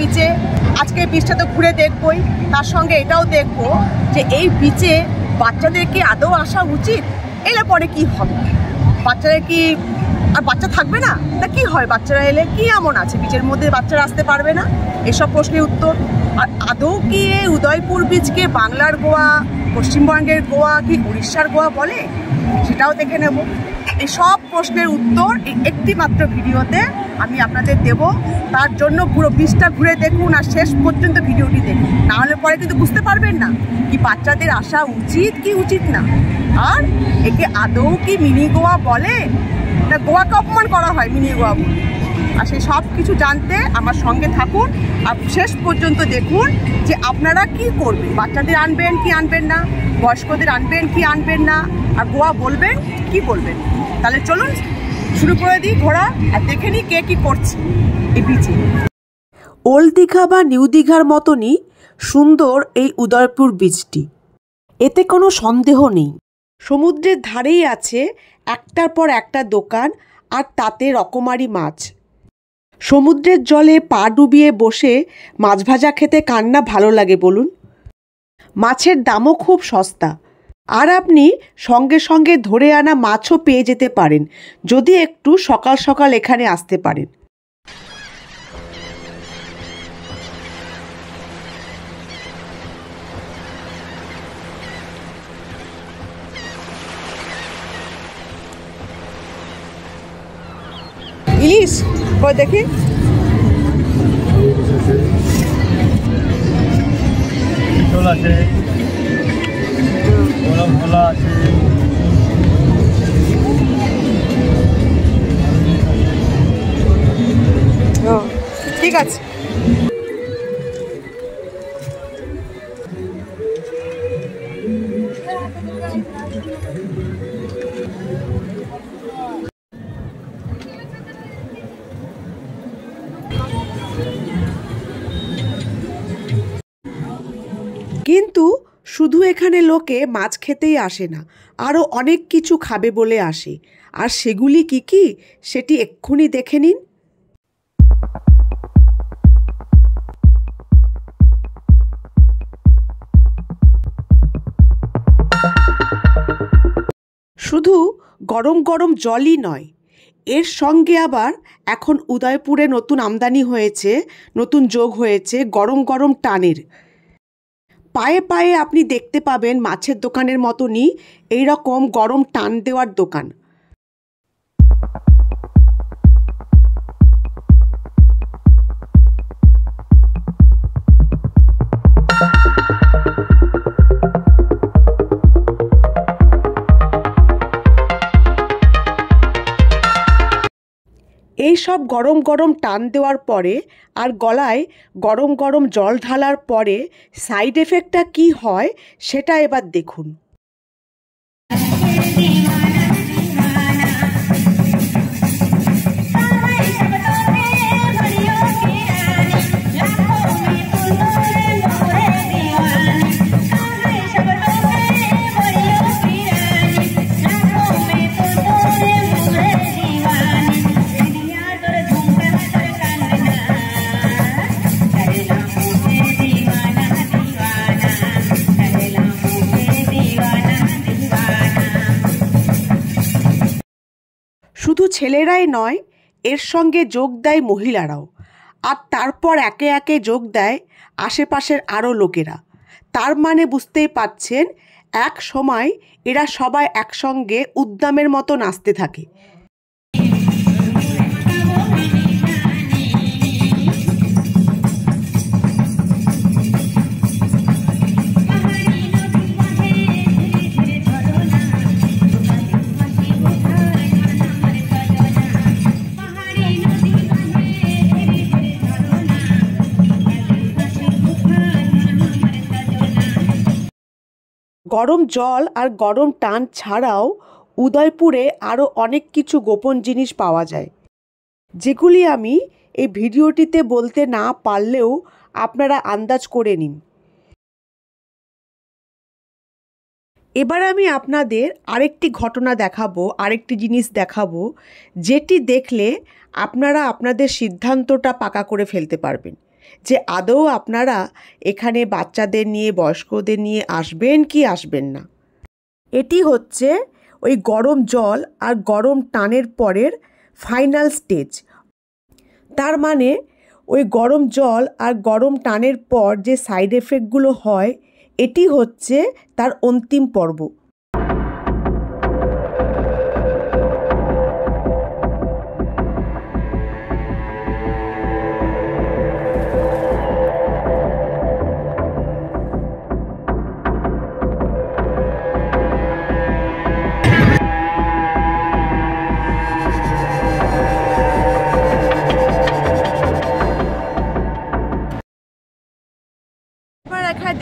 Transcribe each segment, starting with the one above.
বিচে, আজকে বিচটা তো ঘুরে দেখবই, তার সঙ্গে এটাও দেখবো যে এই বিচে বাচ্চাদের কি আদৌ আসা উচিত? এলে পরে কি হবে? বাচ্চারা কি আর বাচ্চা থাকবে না? না কি হয় বাচ্চারা এলে? কি এমন আছে বিচের মধ্যে বাচ্চারা আসতে পারবে না? এসব প্রশ্নের উত্তর। আর আদৌ কি এই উদয়পুর বিচকে বাংলার গোয়া, পশ্চিমবঙ্গের গোয়া কি উড়িষ্যার গোয়া বলে? সেটাও দেখে নেব। এই সব প্রশ্নের উত্তর এই একটি মাত্র ভিডিওতে আমি আপনাদের দেব। তার জন্য পুরো বিচটা ঘুরে দেখুন আর শেষ পর্যন্ত ভিডিওটি দেখুন, নাহলে পরে কিন্তু বুঝতে পারবেন না কি বাচ্চাদের আসা উচিত কি উচিত না। আর একে আদৌ কি মিনি গোয়া বলে, না গোয়াকে অপমান করা হয় মিনি গোয়া বলে? আর সেই সব কিছু জানতে আমার সঙ্গে থাকুন আর শেষ পর্যন্ত দেখুন যে আপনারা কি করবেন, বাচ্চাদের আনবেন কি আনবেন না, বয়স্কদের আনবেন কি আনবেন না, আর গোয়া বলবেন কি বলবেন। তাহলে চলুন শুরু করে দিই ঘোরা আর দেখে নিই কে কী করছে এই বিচে। ওল্ড দীঘা বা নিউ দীঘার মতনই সুন্দর এই উদয়পুর বিচটি, এতে কোনো সন্দেহ নেই। সমুদ্রের ধারেই আছে একটার পর একটা দোকান, আর তাতে রকমারি মাছ। সমুদ্রের জলে পা ডুবিয়ে বসে মাছ ভাজা খেতে কার না ভালো লাগে বলুন? মাছের দামও খুব সস্তা, আর আপনি সঙ্গে সঙ্গে ধরে আনা মাছও পেয়ে যেতে পারেন যদি একটু সকাল সকাল এখানে আসতে পারেন। ইলিশ কই দেখি, আছে, ভোলা আছে, ঠিক আছে। কিন্তু শুধু এখানে লোকে মাছ খেতেই আসে না, আরও অনেক কিছু খাবে বলে আসে। আর সেগুলি কি কি সেটি এক্ষুনি দেখে নিন। শুধু গরম গরম জলই নয়, এর সঙ্গে আবার এখন উদয়পুরে নতুন আমদানি হয়েছে, নতুন যোগ হয়েছে গরম গরম টানের। পায়ে পায়ে আপনি দেখতে পাবেন মাছের দোকানের মতনই এইরকম গরম টান দেওয়ার দোকান। এই সব গরম গরম টান দেওয়ার পরে আর গলায় গরম গরম জল ঢালার পরে সাইড এফেক্টটা কী হয় সেটা এবার দেখুন। শুধু ছেলেরাই নয়, এর সঙ্গে যোগ দেয় মহিলারাও, আর তারপর একে একে যোগ দেয় আশেপাশের আরও লোকেরা। তার মানে বুঝতেই পারছেন এক সময় এরা সবাই একসঙ্গে উদ্দামের মতো নাচতে থাকে। গরম জল আর গরম টান ছাড়াও উদয়পুরে আরও অনেক কিছু গোপন জিনিস পাওয়া যায়, যেগুলি আমি এই ভিডিওটিতে বলতে না পারলেও আপনারা আন্দাজ করে নিন। এবার আমি আপনাদের আরেকটি ঘটনা দেখাবো, আরেকটি জিনিস দেখাবো, যেটি দেখলে আপনারা আপনাদের সিদ্ধান্তটা পাকা করে ফেলতে পারবেন। যে আদৌ আপনারা এখানে বাচ্চাদের নিয়ে বয়স্কদের নিয়ে আসবেন কি আসবেন না। এটি হচ্ছে ওই গরম জল আর গরম টানের পরের ফাইনাল স্টেজ। তার মানে ওই গরম জল আর গরম টানের পর যে সাইড এফেক্টগুলো হয় এটি হচ্ছে তার অন্তিম পর্ব।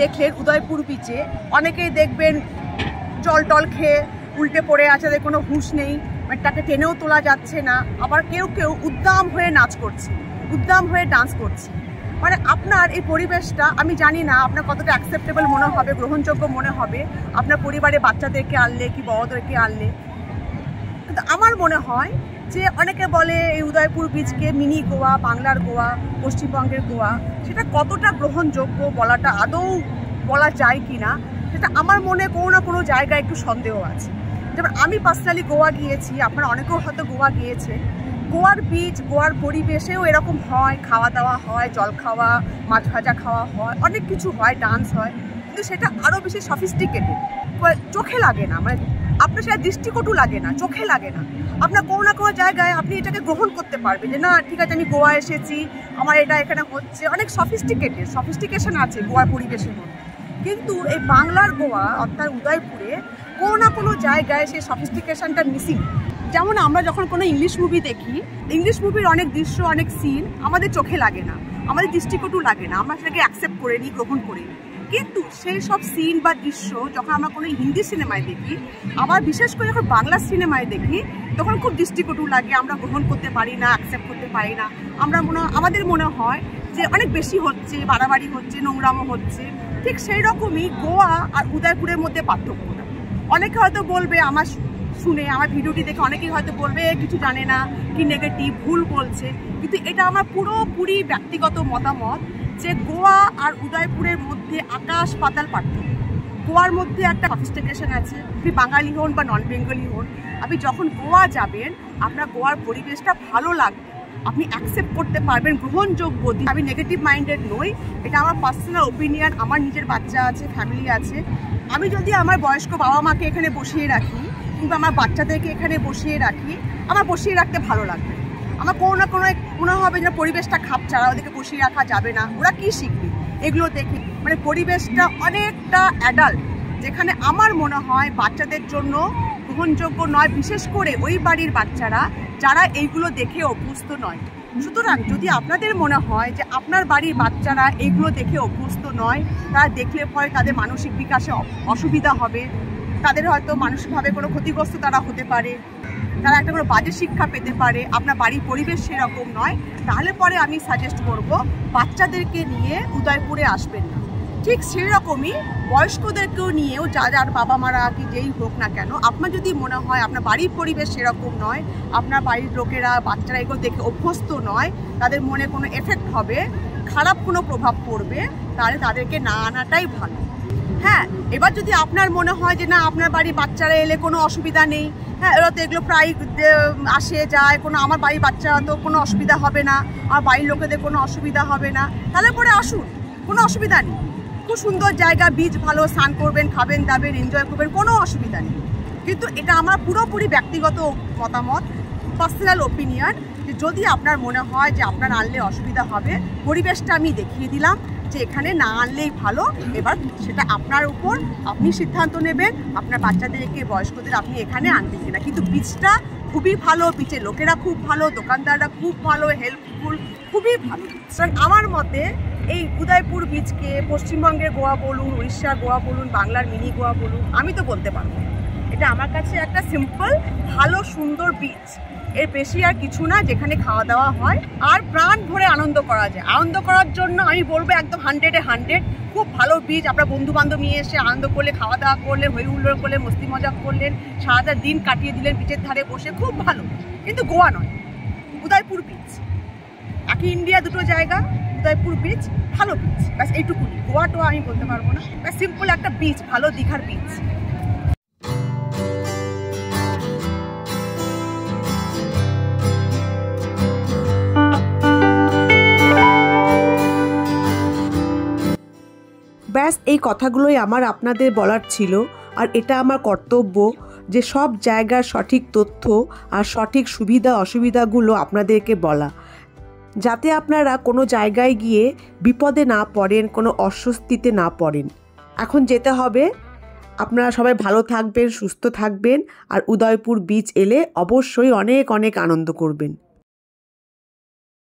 দেখলেন উদয়পুর বিচে অনেকেই দেখবেন জল টল খেয়ে উল্টে পড়ে আছে, তাদের কোনো হুঁশ নেই, তাকে টেনেও তোলা যাচ্ছে না। আবার কেউ কেউ উদ্দাম হয়ে নাচ করছে, উদ্দাম হয়ে ডান্স করছে। মানে আপনার এই পরিবেশটা আমি জানি না আপনার কতটা অ্যাকসেপ্টেবল মনে হবে, গ্রহণযোগ্য মনে হবে আপনার পরিবারে বাচ্চাদেরকে আনলে কি বড়দেরকে আনলে। কিন্তু আমার মনে হয় যে অনেকে বলে এই উদয়পুর বিচকে মিনি গোয়া, বাংলার গোয়া, পশ্চিমবঙ্গের গোয়া, সেটা কতটা গ্রহণযোগ্য বলাটা আদৌ বলা যায় কি না সেটা আমার মনে কোনো না কোনো জায়গায় একটু সন্দেহ আছে। যেমন আমি পার্সোনালি গোয়া গিয়েছি, আপনারা অনেকেও হয়তো গোয়া গিয়েছে। গোয়ার বিচ, গোয়ার পরিবেশেও এরকম হয়, খাওয়া দাওয়া হয়, জল খাওয়া, মাছ ভাজা খাওয়া হয়, অনেক কিছু হয়, ডান্স হয়, কিন্তু সেটা আরও বেশি সফিস্টিকেটেড, চোখে লাগে না, মানে আপনার সেটা দৃষ্টিকটু লাগে না, চোখে লাগে না। আপনার কোনো না কোনো জায়গায় আপনি এটাকে গ্রহণ করতে পারবেন যে না ঠিক আছে আমি গোয়া এসেছি, আমার এটা এখানে হচ্ছে, অনেক সফিস্টিকেশন আছে গোয়ার পরিবেশের মধ্যে। কিন্তু এই বাংলার গোয়া অর্থাৎ উদয়পুরে কোনো না কোনো জায়গায় সেই সফিস্টিকেশনটা মিসিং। যেমন আমরা যখন কোনো ইংলিশ মুভি দেখি, ইংলিশ মুভির অনেক দৃশ্য, অনেক সিন আমাদের চোখে লাগে না, আমাদের দৃষ্টিকটু লাগে না, আমরা সেটাকে অ্যাকসেপ্ট করে নিই, গ্রহণ করে নিই। কিন্তু সেই সব সিন বা দৃশ্য যখন আমরা কোনো হিন্দি সিনেমায় দেখি, আবার বিশেষ করে যখন বাংলা সিনেমায় দেখি, তখন খুব দৃষ্টিকটু লাগে, আমরা গ্রহণ করতে পারি না, অ্যাকসেপ্ট করতে পারি না। আমাদের মনে হয় যে অনেক বেশি হচ্ছে, বাড়াবাড়ি হচ্ছে, নোংরামো হচ্ছে। ঠিক সেই রকমই গোয়া আর উদয়পুরের মধ্যে পার্থক্যটা। অনেকে হয়তো বলবে, আমার শুনে আমার ভিডিওটি দেখে অনেকেই হয়তো বলবে কিছু জানে না, কি নেগেটিভ, ভুল বলছে। কিন্তু এটা আমার পুরোপুরি ব্যক্তিগত মতামত যে গোয়া আর উদয়পুরের মধ্যে আকাশ পাতাল পার্থক্য। গোয়ার মধ্যে একটা সফিস্টিকেশন আছে, আপনি বাঙালি হন বা নন বেঙ্গলি হন, আপনি যখন গোয়া যাবেন আপনার গোয়ার পরিবেশটা ভালো লাগবে, আপনি অ্যাকসেপ্ট করতে পারবেন, গ্রহণযোগ্য। আমি নেগেটিভ মাইন্ডেড নই, এটা আমার পার্সোনাল ওপিনিয়ন। আমার নিজের বাচ্চা আছে, ফ্যামিলি আছে। আমি যদি আমার বয়স্ক বাবা মাকে এখানে বসিয়ে রাখি কিংবা আমার বাচ্চাদেরকে এখানে বসিয়ে রাখি, আমার বসিয়ে রাখতে ভালো লাগবে। আমার কোনো না কোনো মনে হবে যে পরিবেশটা খাপছাড়া, ওদেরকে বসিয়ে রাখা যাবে না, ওরা কি শিখবে এগুলো দেখে। মানে পরিবেশটা অনেকটা অ্যাডাল্ট, যেখানে আমার মনে হয় বাচ্চাদের জন্য গ্রহণযোগ্য নয়, বিশেষ করে ওই বাড়ির বাচ্চারা যারা এইগুলো দেখে অভ্যস্ত নয়। সুতরাং যদি আপনাদের মনে হয় যে আপনার বাড়ির বাচ্চারা এইগুলো দেখে অভ্যস্ত নয়, তারা দেখলে পরে তাদের মানসিক বিকাশে অসুবিধা হবে, তাদের হয়তো মানসিকভাবে কোনো ক্ষতিগ্রস্ত তারা হতে পারে, তারা একটা কোনো বাজে শিক্ষা পেতে পারে, আপনার বাড়ির পরিবেশ সেরকম নয়, তাহলে পরে আমি সাজেস্ট করব বাচ্চাদেরকে নিয়ে উদয়পুরে আসবেন না। ঠিক সেরকমই বয়স্কদেরকেও নিয়েও, যার বাবা মারা কি যেই হোক না কেন, আপনার যদি মনে হয় আপনার বাড়ির পরিবেশ সেরকম নয়, আপনার বাড়ির লোকেরা বাচ্চারা এগুলো দেখে অভ্যস্ত নয়, তাদের মনে কোনো এফেক্ট হবে, খারাপ কোনো প্রভাব পড়বে, তাহলে তাদেরকে না আনাটাই ভালো। হ্যাঁ, এবার যদি আপনার মনে হয় যে না আপনার বাড়ির বাচ্চারা এলে কোনো অসুবিধা নেই, হ্যাঁ এরা তো এগুলো প্রায় আসে যায়, কোনো আমার বাড়ির বাচ্চারা তো কোনো অসুবিধা হবে না, আমার বাড়ির লোকেদের কোনো অসুবিধা হবে না, তাহলে পরে আসুন, কোনো অসুবিধা নেই। খুব সুন্দর জায়গা, বীচ ভালো, স্নান করবেন, খাবেন দাবেন, এনজয় করবেন, কোনো অসুবিধা নেই। কিন্তু এটা আমার পুরোপুরি ব্যক্তিগত মতামত, পার্সোনাল ওপিনিয়ন, যে যদি আপনার মনে হয় যে আপনার আনলে অসুবিধা হবে, পরিবেশটা আমি দেখিয়ে দিলাম যে এখানে না আনলেই ভালো। এবার সেটা আপনার উপর, আপনি সিদ্ধান্ত নেবেন আপনার বাচ্চাদেরকে, বয়স্কদের আপনি এখানে আনবেন কিনা। কিন্তু বীচটা খুবই ভালো, বীচের লোকেরা খুব ভালো, দোকানদাররা খুব ভালো, হেল্পফুল, খুবই ভালো। কারণ আমার মতে এই উদয়পুর বীচকে পশ্চিমবঙ্গের গোয়া বলুন, উড়িষ্যার গোয়া বলুন, বাংলার মিনি গোয়া বলুন, আমি তো বলতে পারবো এটা আমার কাছে একটা সিম্পল ভালো সুন্দর বীচ, এর বেশি আর কিছু না, যেখানে খাওয়া দাওয়া হয় আর প্রাণ ভরে আনন্দ করা যায়। আনন্দ করার জন্য আমি বলবো একদম 100-এ 100, খুব ভালো বীচ। আপনার বন্ধু বান্ধব নিয়ে এসে আনন্দ করলে, খাওয়া দাওয়া করলেন, হই হুল্লোড় করলেন, মস্তি মজা করলেন, সারাটা দিন কাটিয়ে দিলেন বিচের ধারে বসে, খুব ভালো। কিন্তু গোয়া নয়, উদয়পুর বীচ বাকি ইন্ডিয়া দুটো জায়গা, উদয়পুর বিচ ভালো বিচ, ব্যাস এইটুকুনি। গোয়া টোয়া আমি বলতে পারবো না, ব্যাস সিম্পল একটা বিচ, ভালো দীঘার বিচ। ব্যাস এই কথাগুলোই আমার আপনাদের বলার ছিল। আর এটা আমার কর্তব্য যে সব জায়গার সঠিক তথ্য আর সঠিক সুবিধা অসুবিধাগুলো আপনাদেরকে বলা, যাতে আপনারা কোনো জায়গায় গিয়ে বিপদে না পড়েন, কোনো অস্বস্তিতে না পড়েন। এখন যেতে হবে। আপনারা সবাই ভালো থাকবেন, সুস্থ থাকবেন, আর উদয়পুর বিচ এলে অবশ্যই অনেক অনেক আনন্দ করবেন।